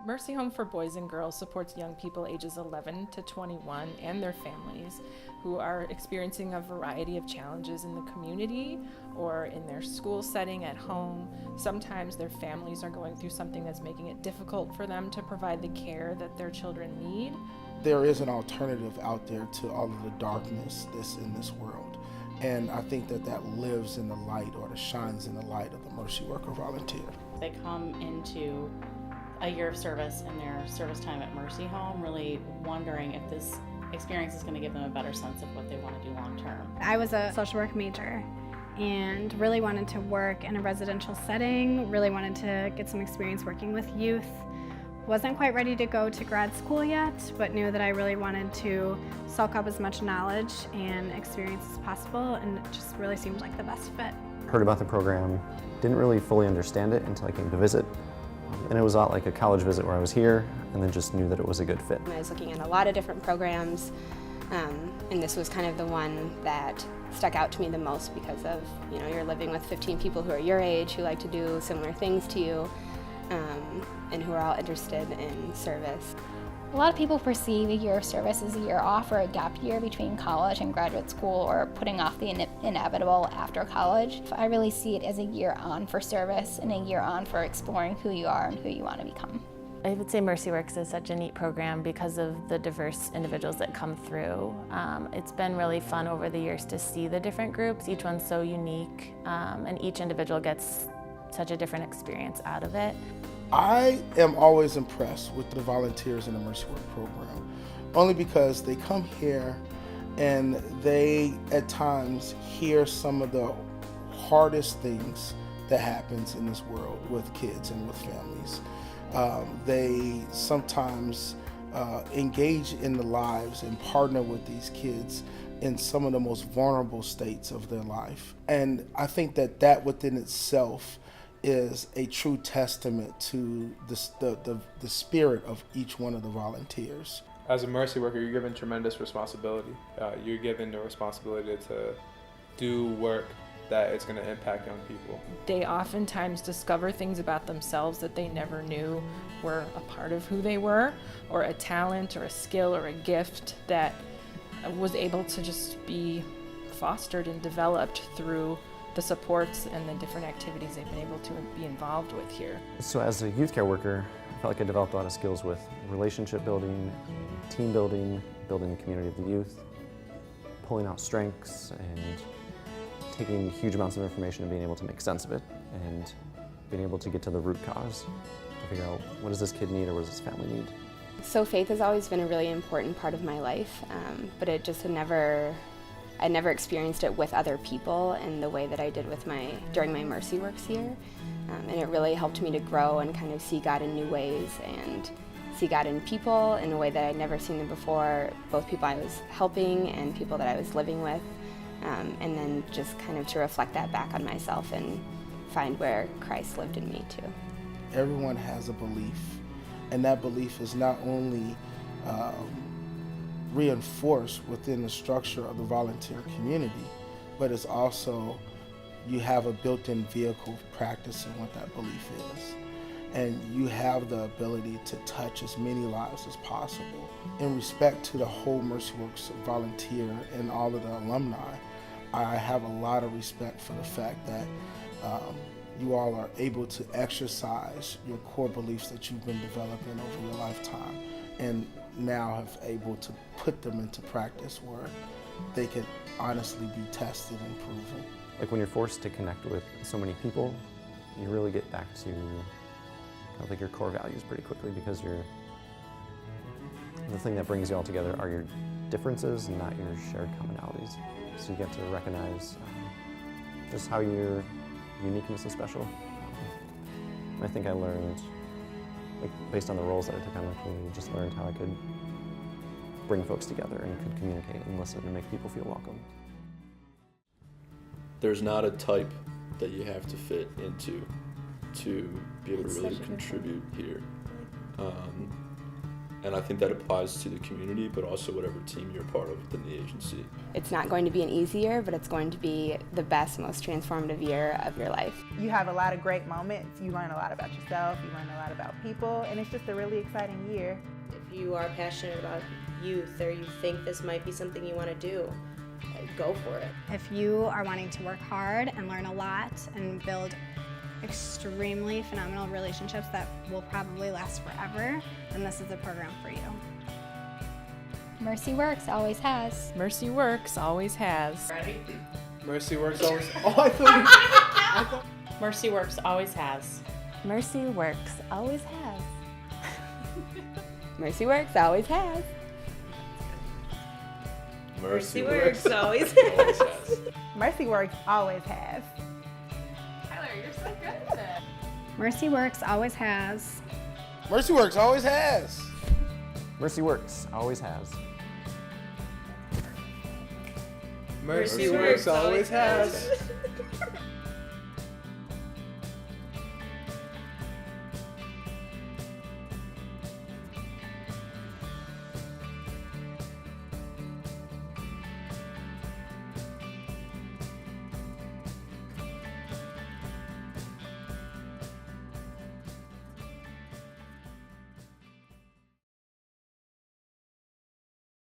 Mercy Home for Boys and Girls supports young people ages 11 to 21 and their families who are experiencing a variety of challenges in the community or in their school setting at home. Sometimes their families are going through something that's making it difficult for them to provide the care that their children need. There is an alternative out there to all of the darkness that's in this world. And I think that lives in the light, or that shines in the light of the Mercy Worker volunteer. They come into a year of service in their service time at Mercy Home really wondering if this experience is going to give them a better sense of what they want to do long term. I was a social work major and really wanted to work in a residential setting, really wanted to get some experience working with youth. Wasn't quite ready to go to grad school yet, but knew that I really wanted to soak up as much knowledge and experience as possible, and it just really seemed like the best fit. Heard about the program, didn't really fully understand it until I came to visit. And it was a lot like a college visit where I was here and then just knew that it was a good fit. I was looking at a lot of different programs, and this was kind of the one that stuck out to me the most because of, you're living with 15 people who are your age, who like to do similar things to you, and who are all interested in service. A lot of people perceive a year of service as a year off or a gap year between college and graduate school, or putting off the inevitable after college. I really see it as a year on for service and a year on for exploring who you are and who you want to become. I would say MercyWorks is such a neat program because of the diverse individuals that come through. It's been really fun over the years to see the different groups. Each one's so unique, and each individual gets such a different experience out of it. I am always impressed with the volunteers in the Mercy Work program, only because they come here and they at times hear some of the hardest things that happens in this world with kids and with families. They sometimes engage in the lives and partner with these kids in some of the most vulnerable states of their life. And I think that within itself is a true testament to the spirit of each one of the volunteers. As a Mercy worker, you're given tremendous responsibility. You're given the responsibility to do work that is going to impact young people. They oftentimes discover things about themselves that they never knew were a part of who they were, or a talent or a skill or a gift that was able to just be fostered and developed through the supports and the different activities they've been able to be involved with here. So as a youth care worker, I felt like I developed a lot of skills with relationship building, team building, building the community of the youth, pulling out strengths, and taking huge amounts of information and being able to make sense of it, and being able to get to the root cause, to figure out what does this kid need or what does this family need. So faith has always been a really important part of my life, but it just I never experienced it with other people in the way that I did during my MercyWorks year. And it really helped me to grow and kind of see God in new ways and see God in people in a way that I'd never seen them before, both people I was helping and people that I was living with, and then just kind of to reflect that back on myself and find where Christ lived in me too. Everyone has a belief, and that belief is not only reinforced within the structure of the volunteer community, but it's also, you have a built-in vehicle of practicing what that belief is. And you have the ability to touch as many lives as possible. In respect to the whole MercyWorks volunteer and all of the alumni, I have a lot of respect for the fact that you all are able to exercise your core beliefs that you've been developing over your lifetime, and now have able to put them into practice where they can honestly be tested and proven. Like when you're forced to connect with so many people, you really get back to kind of like your core values pretty quickly, because the thing that brings you all together are your differences and not your shared commonalities. So you get to recognize just how your uniqueness is special. I think I learned, like, based on the roles that I took on, I just learned how I could bring folks together and could communicate and listen and make people feel welcome. There's not a type that you have to fit into to be able to really contribute here. And I think that applies to the community, but also whatever team you're part of within the agency. It's not going to be an easy year, but it's going to be the best, most transformative year of your life. You have a lot of great moments. You learn a lot about yourself. You learn a lot about people, and it's just a really exciting year. If you are passionate about youth or you think this might be something you want to do, go for it. If you are wanting to work hard and learn a lot and build extremely phenomenal relationships that will probably last forever, then this is a program for you. MercyWorks always has. MercyWorks always has. Ready? MercyWorks always. Oh, I thought. MercyWorks always has. MercyWorks always has. MercyWorks always has. MercyWorks always Always has. MercyWorks always has. Tyler, you're so good at it. MercyWorks always has. MercyWorks always has. MercyWorks always has. MercyWorks always has.